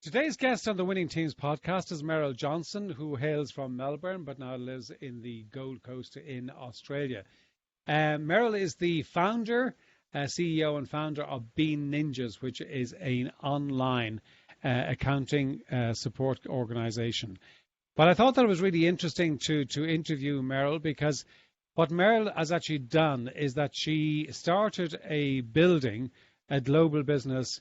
Today's guest on the Winning Teams podcast is Meryl Johnston, who hails from Melbourne but now lives in the Gold Coast in Australia. Meryl is the founder, CEO and founder of Bean Ninjas, which is an online accounting support organization. But I thought that it was really interesting to interview Meryl, because what Meryl has actually done is that she started a global business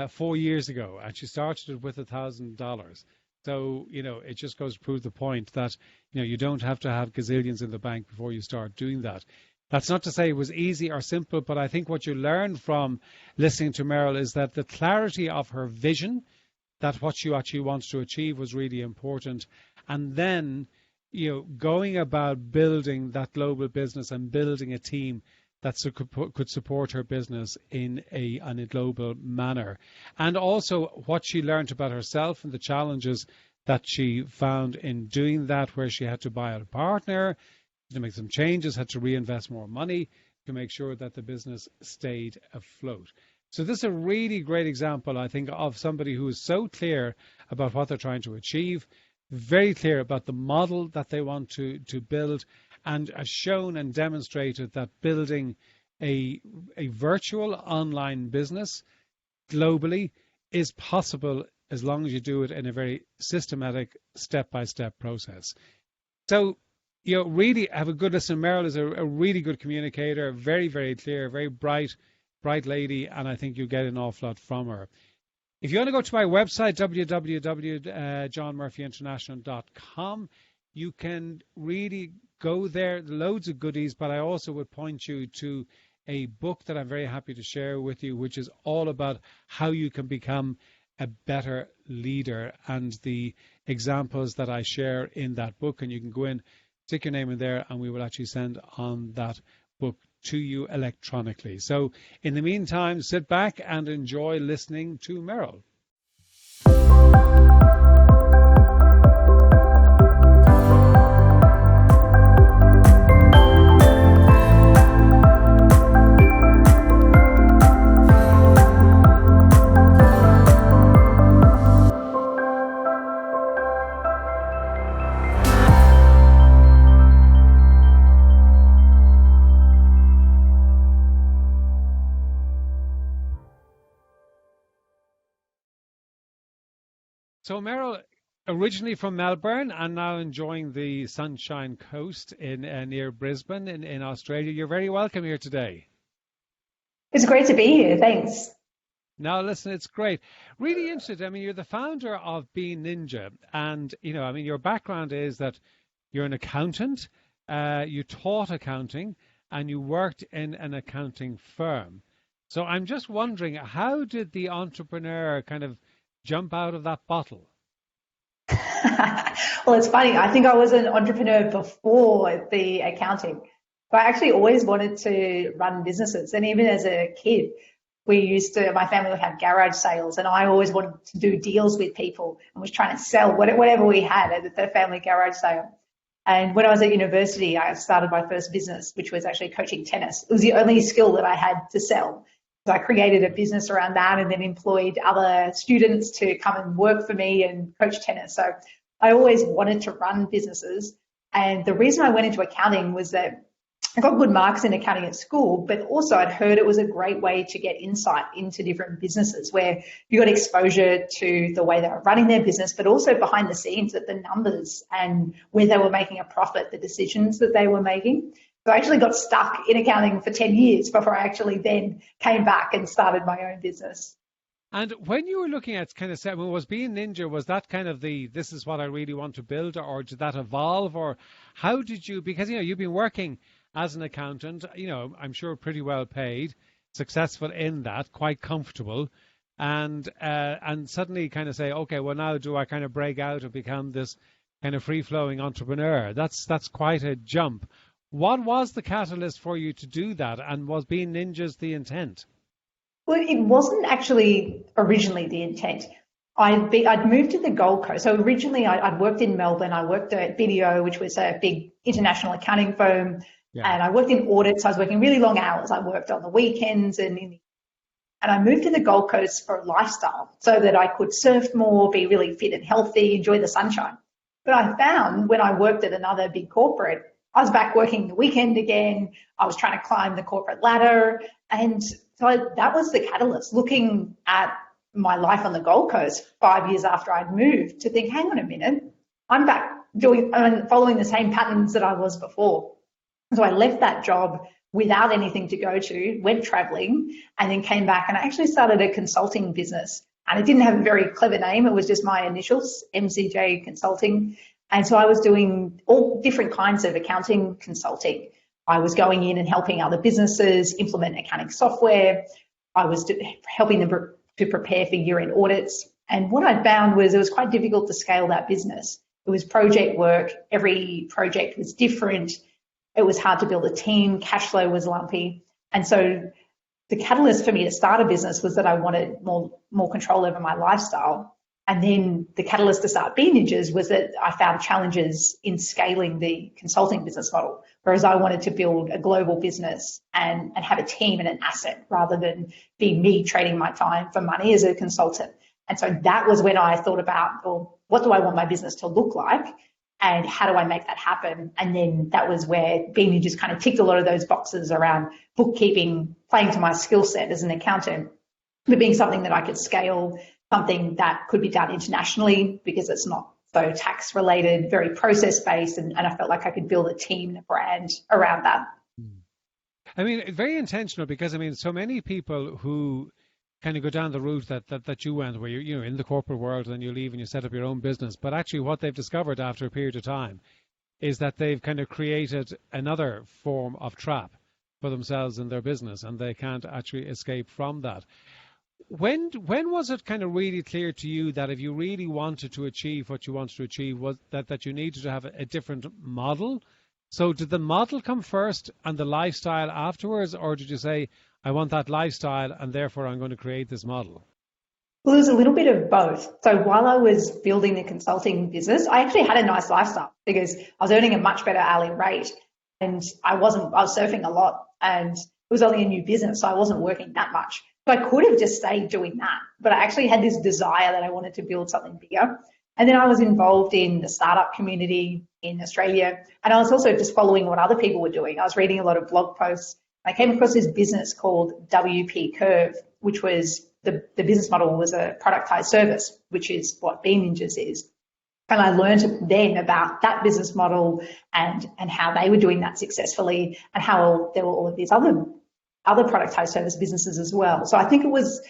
4 years ago, and she started it with $1,000. So, it just goes to prove the point that, you don't have to have gazillions in the bank before you start doing that. That's not to say it was easy or simple, but I think what you learn from listening to Meryl is that the clarity of her vision, that what you actually wanted to achieve was really important. And then, going about building that global business and building a team that could support her business in a global manner. And also what she learned about herself and the challenges that she found in doing that, where she had to buy out a partner, to make some changes, had to reinvest more money to make sure that the business stayed afloat. So this is a really great example, I think, of somebody who is so clear about what they're trying to achieve, very clear about the model that they want to build, and has shown and demonstrated that building a virtual online business globally is possible as long as you do it in a very systematic, step-by-step process. So, really have a good listen. Meryl is a really good communicator, very, very clear, very bright lady, and I think you'll get an awful lot from her. If you want to go to my website, www.johnmurphyinternational.com, you can really go there, loads of goodies, but I also would point you to a book that I'm very happy to share with you, which is all about how you can become a better leader, and the examples that I share in that book. And you can go in, stick your name in there, and we will actually send on that book to you electronically. So in the meantime, sit back and enjoy listening to Meryl. So Meryl, originally from Melbourne and now enjoying the Sunshine Coast in near Brisbane in Australia. You're very welcome here today. It's great to be here. Thanks. Now, listen, it's great. Really interested. I mean, you're the founder of Bean Ninja, and your background is that you're an accountant. You taught accounting, and you worked in an accounting firm. So I'm just wondering, how did the entrepreneur kind of jump out of that bottle? Well, it's funny. I think I was an entrepreneur before the accounting. But I actually always wanted to run businesses. And even as a kid, my family would have garage sales, and I always wanted to do deals with people and was trying to sell whatever we had at the family garage sale. And when I was at university, I started my first business, which was actually coaching tennis. It was the only skill that I had to sell. So I created a business around that and then employed other students to come and work for me and coach tennis. So I always wanted to run businesses. And the reason I went into accounting was that I got good marks in accounting at school, but also I'd heard it was a great way to get insight into different businesses where you got exposure to the way they were running their business, but also behind the scenes at the numbers and where they were making a profit, the decisions that they were making. So I actually got stuck in accounting for 10 years before I actually then came back and started my own business. And when you were looking at kind of, was Bean Ninja, was that kind of this is what I really want to build, or did that evolve, or how did you, because, you've been working as an accountant, I'm sure pretty well paid, successful in that, quite comfortable, and suddenly kind of say, okay, well, now do I kind of break out and become this kind of free-flowing entrepreneur? That's quite a jump. What was the catalyst for you to do that, and was Bean Ninjas the intent? Well, it wasn't actually originally the intent. I'd moved to the Gold Coast. So originally I'd worked in Melbourne. I worked at BDO, which was a big international accounting firm. Yeah. And I worked in audits. I was working really long hours. I worked on the weekends and And I moved to the Gold Coast for a lifestyle so that I could surf more, be really fit and healthy, enjoy the sunshine. But I found when I worked at another big corporate, I was back working the weekend again. I was trying to climb the corporate ladder. And so that was the catalyst, looking at my life on the Gold Coast 5 years after I'd moved, to think, hang on a minute, I'm back following the same patterns that I was before. So I left that job without anything to go to, went traveling, and then came back, and I actually started a consulting business. And it didn't have a very clever name. It was just my initials, MCJ Consulting. And so I was doing all different kinds of accounting consulting. I was going in and helping other businesses implement accounting software. I was helping them to prepare for year-end audits. And what I found was it was quite difficult to scale that business. It was project work. Every project was different. It was hard to build a team. Cash flow was lumpy. And so the catalyst for me to start a business was that I wanted more control over my lifestyle. And then the catalyst to start Bean Ninjas was that I found challenges in scaling the consulting business model, whereas I wanted to build a global business and have a team and an asset rather than be me trading my time for money as a consultant. And so that was when I thought about, well, what do I want my business to look like? And how do I make that happen? And then that was where Bean Ninjas kind of ticked a lot of those boxes around bookkeeping, playing to my skill set as an accountant, but being something that I could scale, something that could be done internationally because it's not so tax related, very process based. And I felt like I could build a team and a brand around that. I mean, very intentional, because I mean, so many people who kind of go down the route that you went, where you're in the corporate world and you leave and you set up your own business. But actually what they've discovered after a period of time is that they've kind of created another form of trap for themselves in their business, and they can't actually escape from that. When was it kind of really clear to you that if you really wanted to achieve what you wanted to achieve, was that you needed to have a different model? So did the model come first and the lifestyle afterwards, or did you say, I want that lifestyle and therefore I'm going to create this model? Well, there's a little bit of both. So while I was building the consulting business, I actually had a nice lifestyle because I was earning a much better hourly rate, and I was surfing a lot, and it was only a new business, so I wasn't working that much. So I could have just stayed doing that, but I actually had this desire that I wanted to build something bigger. And then I was involved in the startup community in Australia, and I was also just following what other people were doing. I was reading a lot of blog posts. I came across this business called WP Curve, which was the business model was a productized service, which is what Bean Ninjas is. And I learned then about that business model and how they were doing that successfully, and how there were all of these other productized service businesses as well. So I think it was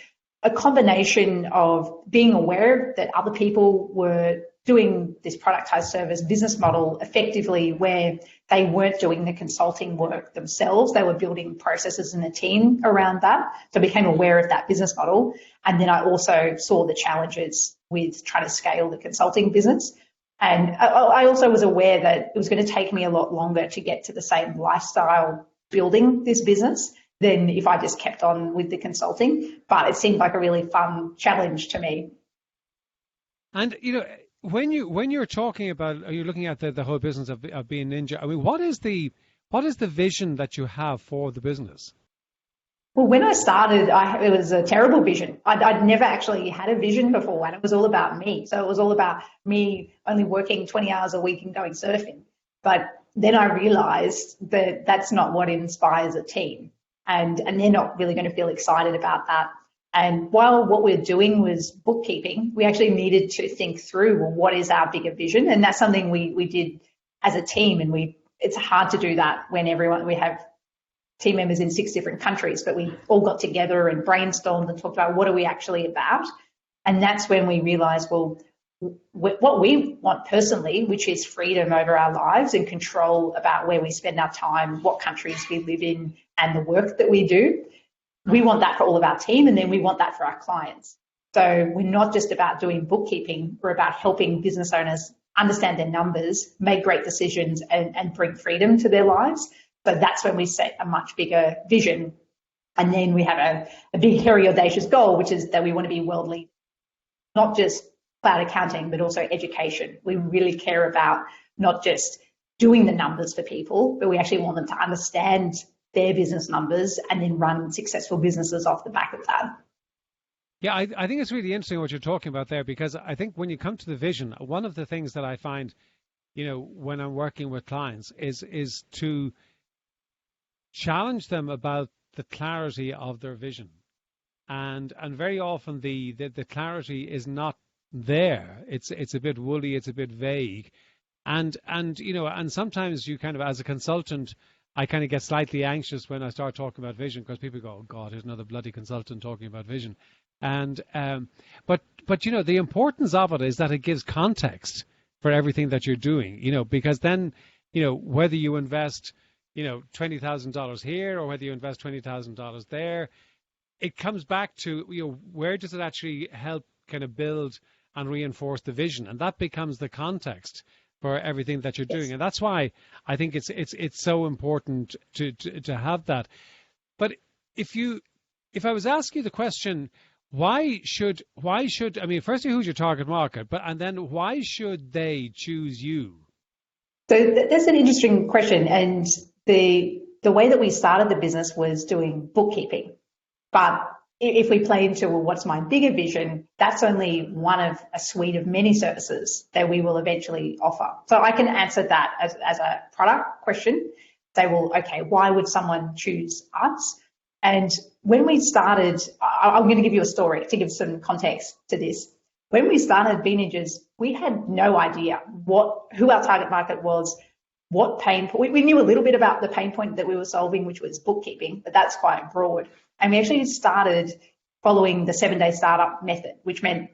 a combination of being aware that other people were doing this productized service business model effectively, where they weren't doing the consulting work themselves. They were building processes and a team around that. So I became aware of that business model. And then I also saw the challenges with trying to scale the consulting business. And I also was aware that it was going to take me a lot longer to get to the same lifestyle building this business than if I just kept on with the consulting. But it seemed like a really fun challenge to me. And, when you're talking about, are you looking at the whole business of being Ninja? I mean, what is the vision that you have for the business? Well, when I started, it was a terrible vision. I'd never actually had a vision before, and it was all about me. So it was all about me only working 20 hours a week and going surfing. But then I realized that that's not what inspires a team, and they're not really going to feel excited about that. And while what we're doing was bookkeeping, we actually needed to think through, well, what is our bigger vision? And that's something we did as a team. And it's hard to do that when we have team members in 6 different countries, but we all got together and brainstormed and talked about what are we actually about. And that's when we realized, well, what we want personally, which is freedom over our lives and control about where we spend our time, what countries we live in, and the work that we do. We want that for all of our team, and then we want that for our clients. So we're not just about doing bookkeeping, we're about helping business owners understand their numbers, make great decisions, and bring freedom to their lives. So that's when we set a much bigger vision. And then we have a big, hairy, audacious goal, which is that we want to be world leaders, not just cloud accounting, but also education. We really care about not just doing the numbers for people, but we actually want them to understand their business numbers and then run successful businesses off the back of that. Yeah, I think it's really interesting what you're talking about there, because I think when you come to the vision, one of the things that I find, when I'm working with clients is to challenge them about the clarity of their vision. And very often the clarity is not there. It's a bit woolly, it's a bit vague. And sometimes you kind of, as a consultant, I kind of get slightly anxious when I start talking about vision, because people go, oh God, here's another bloody consultant talking about vision. And but the importance of it is that it gives context for everything that you're doing, because then, whether you invest, $20,000 here or whether you invest $20,000 there, it comes back to, where does it actually help kind of build and reinforce the vision? And that becomes the context for everything that you're doing. And that's why I think it's so important to have that. But if I was asking you the question, why should I mean, firstly, who's your target market, and then why should they choose you? So that's an interesting question. And the way that we started the business was doing bookkeeping. But if we play into, well, what's my bigger vision, that's only one of a suite of many services that we will eventually offer. So I can answer that as a product question. Say, well, okay, why would someone choose us? And when we started, I'm going to give you a story to give some context to this. When we started Beanages, we had no idea who our target market was, what pain point. We knew a little bit about the pain point that we were solving, which was bookkeeping, but that's quite broad. And we actually started following the 7-day startup method, which meant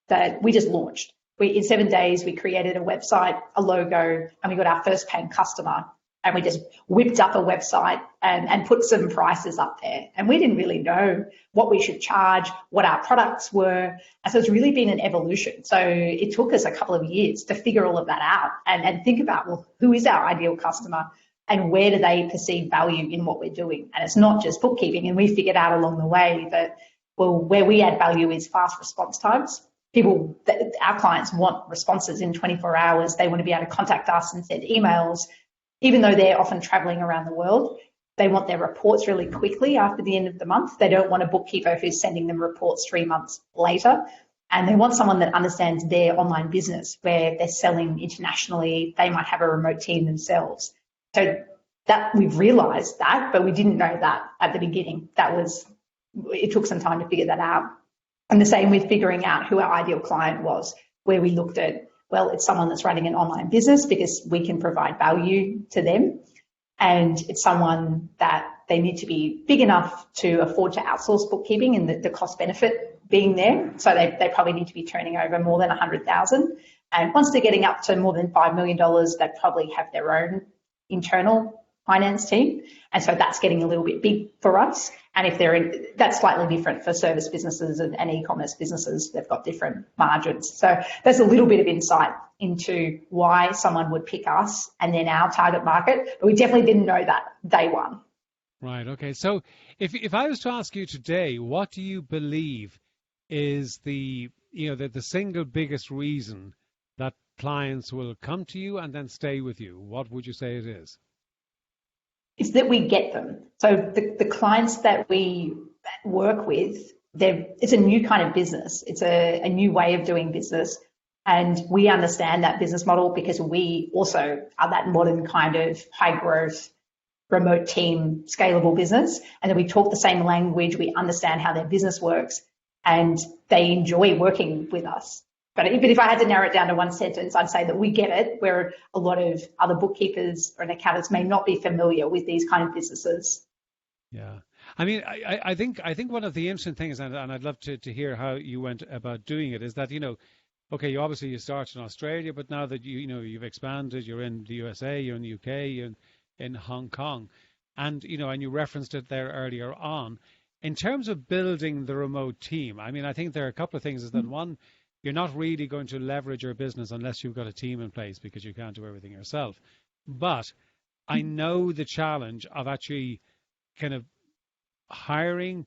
that we just launched. In 7 days, we created a website, a logo, and we got our first paying customer. And we just whipped up a website and put some prices up there. And we didn't really know what we should charge, what our products were. And so it's really been an evolution. So it took us a couple of years to figure all of that out and think about, well, who is our ideal customer and where do they perceive value in what we're doing? And it's not just bookkeeping. And we figured out along the way that, well, where we add value is fast response times. Our clients want responses in 24 hours. They want to be able to contact us and send emails. Even though they're often traveling around the world, they want their reports really quickly after the end of the month. They don't want a bookkeeper who's sending them reports 3 months later. And they want someone that understands their online business, where they're selling internationally. They might have a remote team themselves. So that we've realized that, but we didn't know that at the beginning. It took some time to figure that out. And the same with figuring out who our ideal client was, where we looked at, well, it's someone that's running an online business because we can provide value to them. And it's someone that they need to be big enough to afford to outsource bookkeeping and the cost benefit being there. So they probably need to be turning over more than 100,000. And once they're getting up to more than $5 million, they probably have their own internal finance team. And so that's getting a little bit big for us. And that's slightly different for service businesses and e-commerce businesses. They've got different margins. So there's a little bit of insight into why someone would pick us and then our target market. But we definitely didn't know that day one. Right. Okay. So if I was to ask you today, what do you believe is the single biggest reason that clients will come to you and then stay with you? What would you say it is? Is that we get them. So the clients that we work with, it's a new kind of business. It's a new way of doing business. And we understand that business model because we also are that modern kind of high growth, remote team, scalable business. And then we talk the same language. We understand how their business works and they enjoy working with us. But if I had to narrow it down to one sentence, I'd say that we get it, where a lot of other bookkeepers or accountants may not be familiar with these kind of businesses. Yeah. I mean, I think one of the interesting things, and I'd love to hear how you went about doing it, is that, okay, you started in Australia, but now that you've expanded, you're in the USA, you're in the UK, you're in Hong Kong, and and you referenced it there earlier on. In terms of building the remote team, I mean, I think there are a couple of things. Is that one, you're not really going to leverage your business unless you've got a team in place, because you can't do everything yourself. But I know the challenge of actually kind of hiring,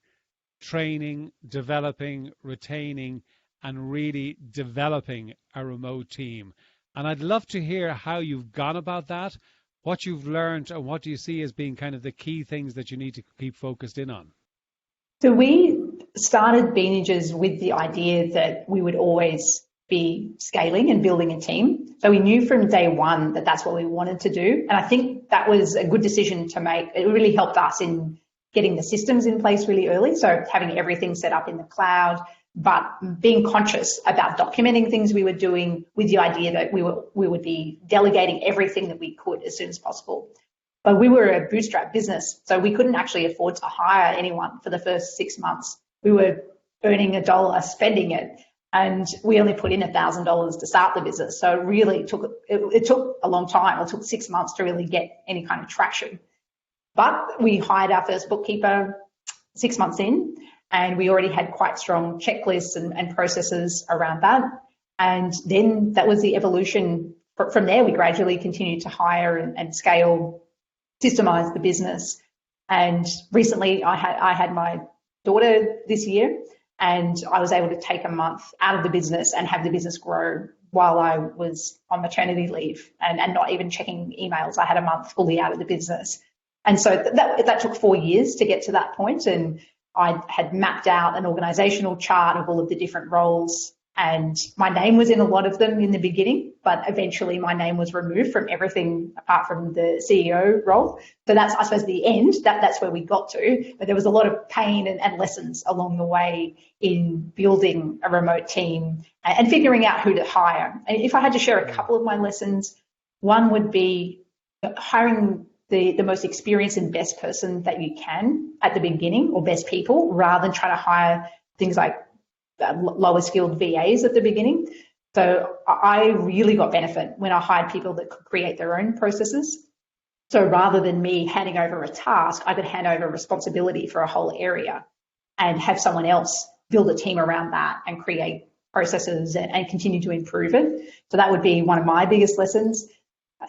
training, developing, retaining, and really developing a remote team. And I'd love to hear how you've gone about that, what you've learned, and what do you see as being kind of the key things that you need to keep focused in on? So we started Beanages with the idea that we would always be scaling and building a team. So we knew from day one that that's what we wanted to do. And I think that was a good decision to make. It really helped us in getting the systems in place really early. So having everything set up in the cloud, but being conscious about documenting things we were doing with the idea that we would be delegating everything that we could as soon as possible. But we were a bootstrap business, so we couldn't actually afford to hire anyone for the first 6 months. We were earning $1, spending it, and we only put in $1,000 to start the business. So it really took a long time. It took 6 months to really get any kind of traction. But we hired our first bookkeeper 6 months in, and we already had quite strong checklists and processes around that. And then that was the evolution. From there, we gradually continued to hire and scale, systemize the business. And recently I had my daughter this year, and I was able to take a month out of the business and have the business grow while I was on maternity leave and not even checking emails. I had a month fully out of the business. And so that took 4 years to get to that point. And I had mapped out an organizational chart of all of the different roles, and my name was in a lot of them in the beginning, but eventually my name was removed from everything apart from the CEO role. So that's, I suppose, the end. That's where we got to. But there was a lot of pain and lessons along the way in building a remote team and figuring out who to hire. And if I had to share a couple of my lessons, one would be hiring the most experienced and best person that you can at the beginning, or best people, rather than trying to hire things like lower skilled VAs at the beginning. So I really got benefit when I hired people that could create their own processes. So rather than me handing over a task, I could hand over responsibility for a whole area and have someone else build a team around that and create processes and continue to improve it. So that would be one of my biggest lessons.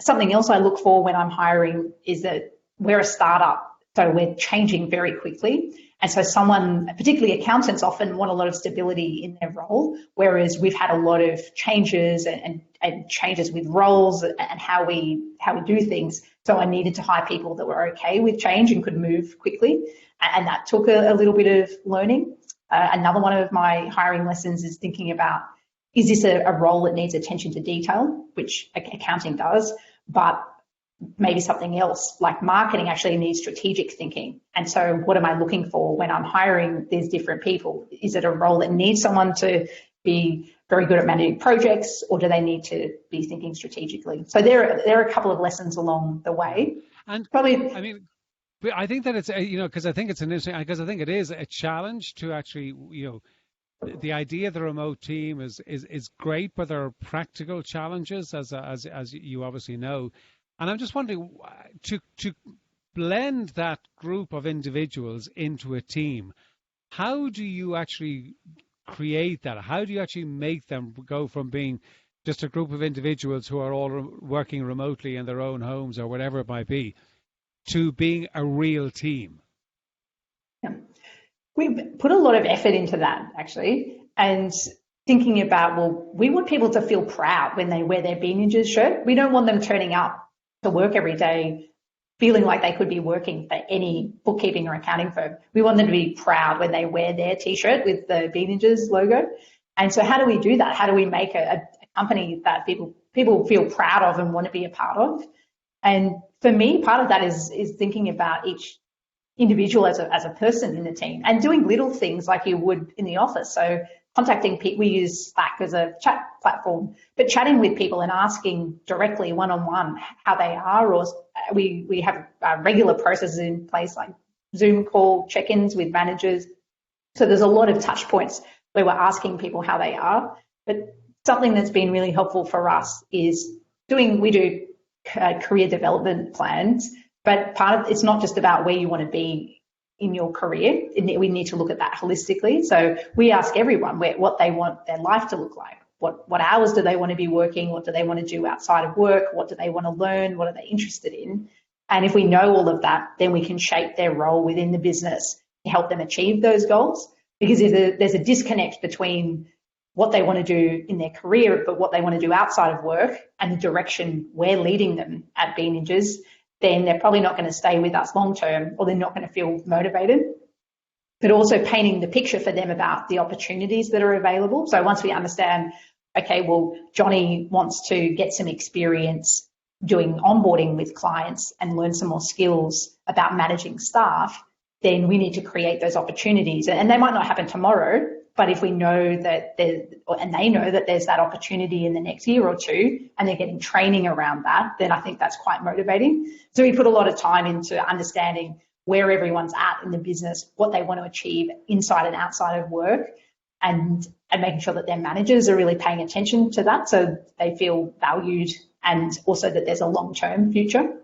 Something else I look for when I'm hiring is that we're a startup, so we're changing very quickly. And so someone, particularly accountants, often want a lot of stability in their role, whereas we've had a lot of changes and changes with roles and how we do things. So I needed to hire people that were okay with change and could move quickly. And that took a little bit of learning. Another one of my hiring lessons is thinking about, is this a role that needs attention to detail, which accounting does, but maybe something else like marketing actually needs strategic thinking. And so what am I looking for when I'm hiring these different people? Is it a role that needs someone to be very good at managing projects, or do they need to be thinking strategically? So there are a couple of lessons along the way. And probably, I mean, I think that it's, because I think it's an interesting, because I think it is a challenge to actually, the idea of the remote team is great, but there are practical challenges, as you obviously know. And I'm just wondering, to blend that group of individuals into a team, how do you actually create that? How do you actually make them go from being just a group of individuals who are all working remotely in their own homes or whatever it might be, to being a real team? Yeah. We put a lot of effort into that, actually, and thinking about, well, we want people to feel proud when they wear their Beanages shirt. We don't want them turning up to work every day feeling like they could be working for any bookkeeping or accounting firm. We want them to be proud when they wear their T-shirt with the Beanages logo. And so how do we do that? How do we make a company that people feel proud of and want to be a part of? And for me, part of that is thinking about each individual as a person in the team and doing little things like you would in the office. So contacting people, we use Slack as a chat platform, but chatting with people and asking directly one-on-one how they are, or we have regular processes in place like Zoom call check-ins with managers. So there's a lot of touch points where we're asking people how they are. But something that's been really helpful for us is we do career development plans, but it's not just about where you want to be in your career. We need to look at that holistically. So we ask everyone what they want their life to look like. What hours do they want to be working? What do they want to do outside of work? What do they want to learn? What are they interested in? And if we know all of that, then we can shape their role within the business to help them achieve those goals. Because if there's a disconnect between what they want to do in their career, but what they want to do outside of work and the direction we're leading them at Be Ninjas, then they're probably not going to stay with us long term, or they're not going to feel motivated. But also painting the picture for them about the opportunities that are available. So once we understand, okay, well, Johnny wants to get some experience doing onboarding with clients and learn some more skills about managing staff, then we need to create those opportunities. And they might not happen tomorrow, but if we know that and they know that there's that opportunity in the next year or two, and they're getting training around that, then I think that's quite motivating. So we put a lot of time into understanding where everyone's at in the business, what they want to achieve inside and outside of work, and making sure that their managers are really paying attention to that so they feel valued, and also that there's a long-term future.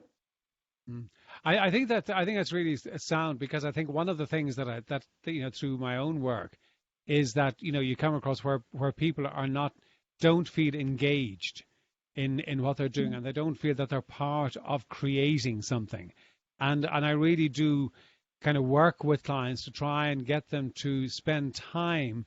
I think that's really sound, because I think one of the things that through my own work is that you come across where people don't feel engaged in what they're doing, and they don't feel that they're part of creating something. And I really do kind of work with clients to try and get them to spend time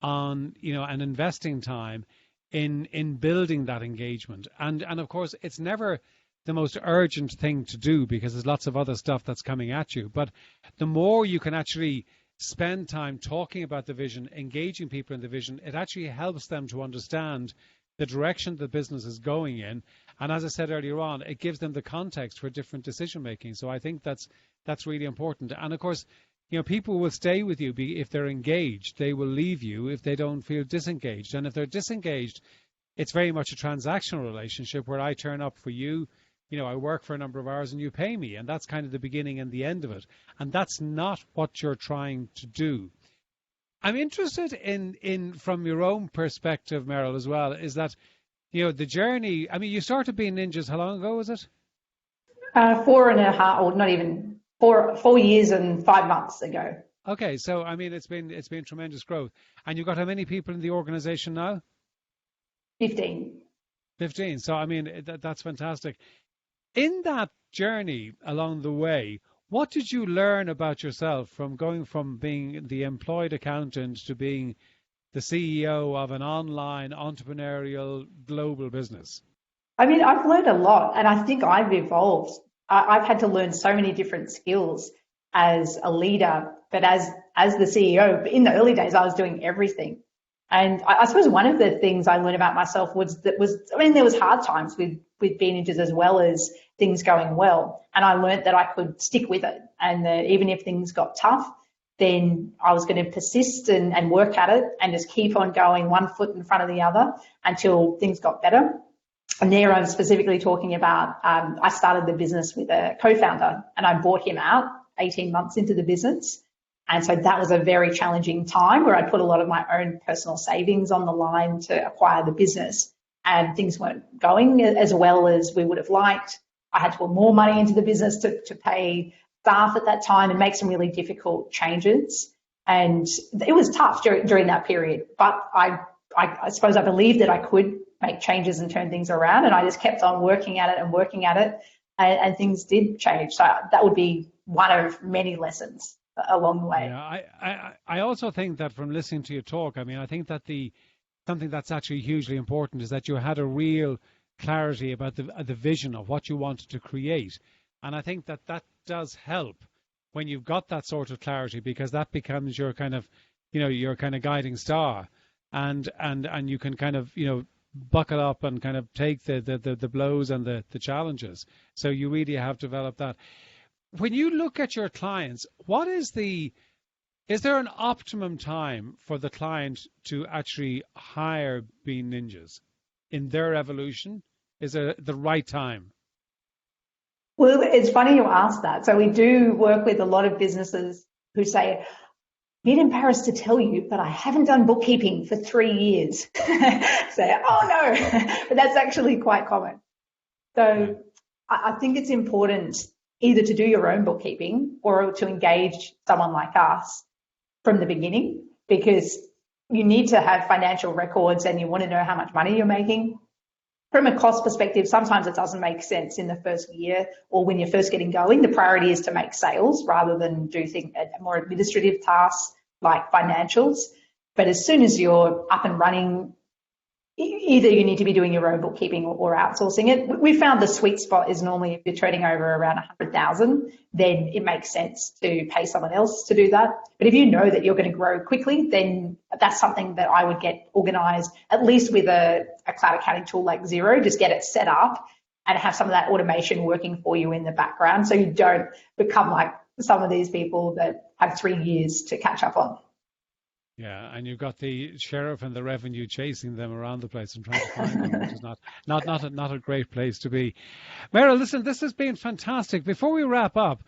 on, and investing time in building that engagement. And of course, it's never the most urgent thing to do, because there's lots of other stuff that's coming at you. But the more you can actually spend time talking about the vision, engaging people in the vision, it actually helps them to understand the direction the business is going in. And as I said earlier on, it gives them the context for different decision making. So I think that's really important. And of course, people will stay with you if they're engaged. They will leave you if they don't feel disengaged. And if they're disengaged, it's very much a transactional relationship where I turn up for you. I work for a number of hours and you pay me, and that's kind of the beginning and the end of it. And that's not what you're trying to do. I'm interested in from your own perspective, Meryl, as well, is that, the journey, you started Being Ninjas, how long ago was it? 4.5, or not even 4 years and 5 months ago. Okay, so it's been tremendous growth. And you've got how many people in the organization now? 15. 15. So that's fantastic. In that journey along the way, what did you learn about yourself from going from being the employed accountant to being the CEO of an online entrepreneurial global business? I've learned a lot, and I think I've evolved. I've had to learn so many different skills as a leader, but as the CEO, in the early days, I was doing everything. And I suppose one of the things I learned about myself there was hard times with Be Ninjas as well as things going well. And I learned that I could stick with it, and that even if things got tough, then I was going to persist and work at it and just keep on going, one foot in front of the other, until things got better. And there I'm specifically talking about, I started the business with a co-founder, and I bought him out 18 months into the business. And so that was a very challenging time where I put a lot of my own personal savings on the line to acquire the business, and things weren't going as well as we would have liked. I had to put more money into the business to pay staff at that time and make some really difficult changes. And it was tough during that period, but I suppose I believed that I could make changes and turn things around, and I just kept on working at it, and things did change. So that would be one of many lessons along the way. Yeah, I also think that from listening to you talk, I think that something that's actually hugely important is that you had a real clarity about the vision of what you wanted to create. And I think that does help when you've got that sort of clarity, because that becomes your kind of, your kind of guiding star, and you can kind of, buckle up and kind of take the blows and the challenges. So you really have developed that. When you look at your clients, is there an optimum time for the client to actually hire Be Ninjas in their evolution? Is there the right time? Well, it's funny you ask that. So we do work with a lot of businesses who say, "I'm not embarrassed to tell you, but I haven't done bookkeeping for 3 years." Say, "Oh no," but that's actually quite common. So I think it's important either to do your own bookkeeping or to engage someone like us from the beginning, because you need to have financial records and you want to know how much money you're making. From a cost perspective, sometimes it doesn't make sense in the first year or when you're first getting going. The priority is to make sales rather than do more administrative tasks like financials. But as soon as you're up and running, either you need to be doing your own bookkeeping or outsourcing it. We found the sweet spot is normally if you're turning over around 100,000, then it makes sense to pay someone else to do that. But if you know that you're going to grow quickly, then that's something that I would get organized, at least with a cloud accounting tool like Xero. Just get it set up and have some of that automation working for you in the background, so you don't become like some of these people that have 3 years to catch up on. Yeah, and you've got the sheriff and the revenue chasing them around the place and trying to find them, which is not a great place to be. Meryl, listen, this has been fantastic. Before we wrap up,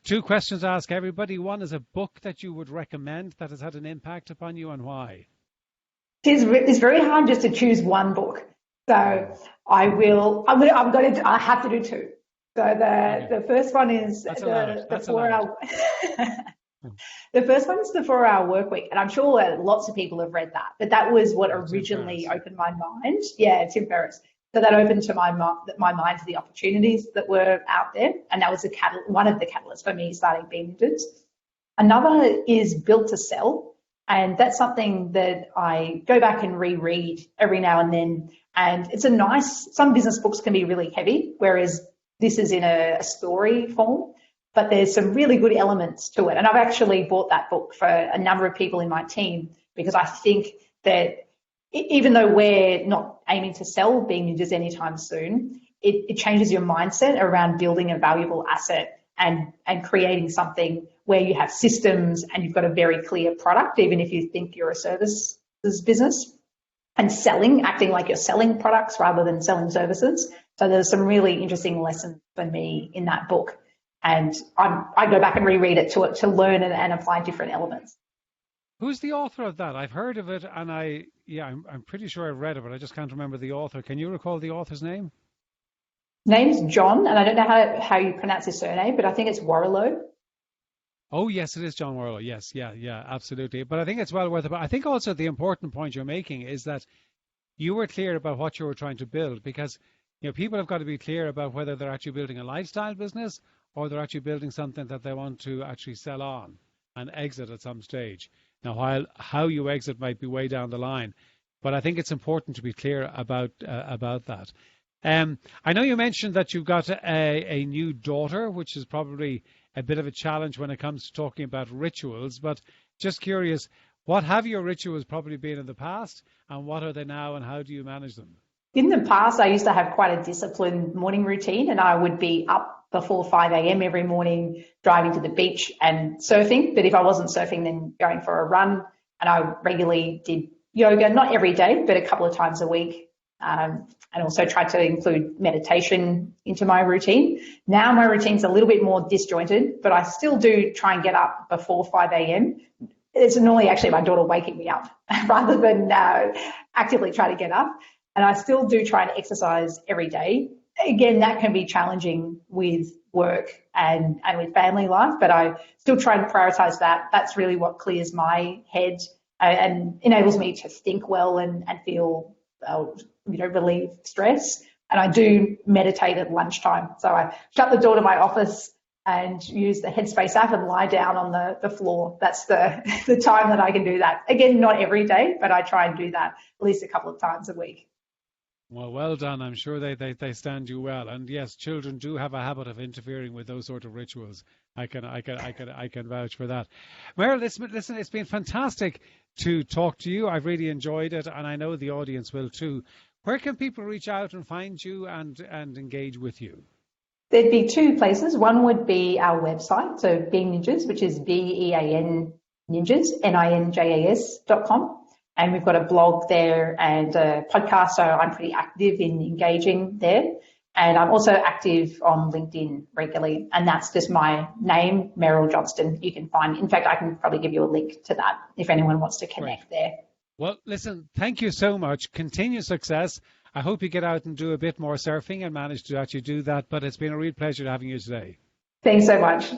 2 questions to ask everybody. One is a book that you would recommend that has had an impact upon you, and why? It's very hard just to choose one book. So I have to do 2. So the first one is the 4-hour. The first one is the 4-hour work week, and I'm sure lots of people have read that. But that was what originally opened my mind. Yeah, it's Tim Ferriss. So that opened to my mind to the opportunities that were out there, and that was one of the catalysts for me starting Bean Ninjas. Another is Built to Sell, and that's something that I go back and reread every now and then. And it's some business books can be really heavy, whereas this is in a story form. But there's some really good elements to it. And I've actually bought that book for a number of people in my team because I think that even though we're not aiming to sell Bean Ninjas anytime soon, it changes your mindset around building a valuable asset and creating something where you have systems and you've got a very clear product, even if you think you're a services business, and acting like you're selling products rather than selling services. So there's some really interesting lessons for me in that book. And I go back and reread it to learn and apply different elements. Who's the author of that? I've heard of it, and I'm pretty sure I've read it, but I just can't remember the author. Can you recall the author's name? Name's John, and I don't know how you pronounce his surname, but I think it's Warrilow. Oh, yes, it is John Warrilow. Yes, yeah, absolutely. But I think it's well worth it. But I think also the important point you're making is that you were clear about what you were trying to build, because people have got to be clear about whether they're actually building a lifestyle business or they're actually building something that they want to actually sell on and exit at some stage. Now, while how you exit might be way down the line, but I think it's important to be clear about that. I know you mentioned that you've got a new daughter, which is probably a bit of a challenge when it comes to talking about rituals, but just curious, what have your rituals probably been in the past, and what are they now, and how do you manage them? In the past, I used to have quite a disciplined morning routine, and I would be up before 5 a.m. every morning, driving to the beach and surfing. But if I wasn't surfing, then going for a run. And I regularly did yoga, not every day, but a couple of times a week. And also tried to include meditation into my routine. Now my routine's a little bit more disjointed, but I still do try and get up before 5 a.m. It's normally actually my daughter waking me up rather than actively try to get up. And I still do try and exercise every day. Again, that can be challenging with work and with family life, but I still try and prioritize that. That's really what clears my head and enables me to think well and feel, relieve stress. And I do meditate at lunchtime. So I shut the door to my office and use the Headspace app and lie down on the floor. That's the time that I can do that. Again, not every day, but I try and do that at least a couple of times a week. Well done. I'm sure they stand you well. And yes, children do have a habit of interfering with those sort of rituals. I can vouch for that. Meryl, listen, it's been fantastic to talk to you. I've really enjoyed it, and I know the audience will too. Where can people reach out and find you and engage with you? There'd be 2 places. One would be our website, so Bean Ninjas, which is BEAN Ninjas, NINJAS.com. And we've got a blog there and a podcast, so I'm pretty active in engaging there. And I'm also active on LinkedIn regularly, and that's just my name, Meryl Johnston. You can find, in fact, I can probably give you a link to that if anyone wants to connect there. Well, listen, thank you so much. Continued success. I hope you get out and do a bit more surfing and manage to actually do that, but it's been a real pleasure having you today. Thanks so much.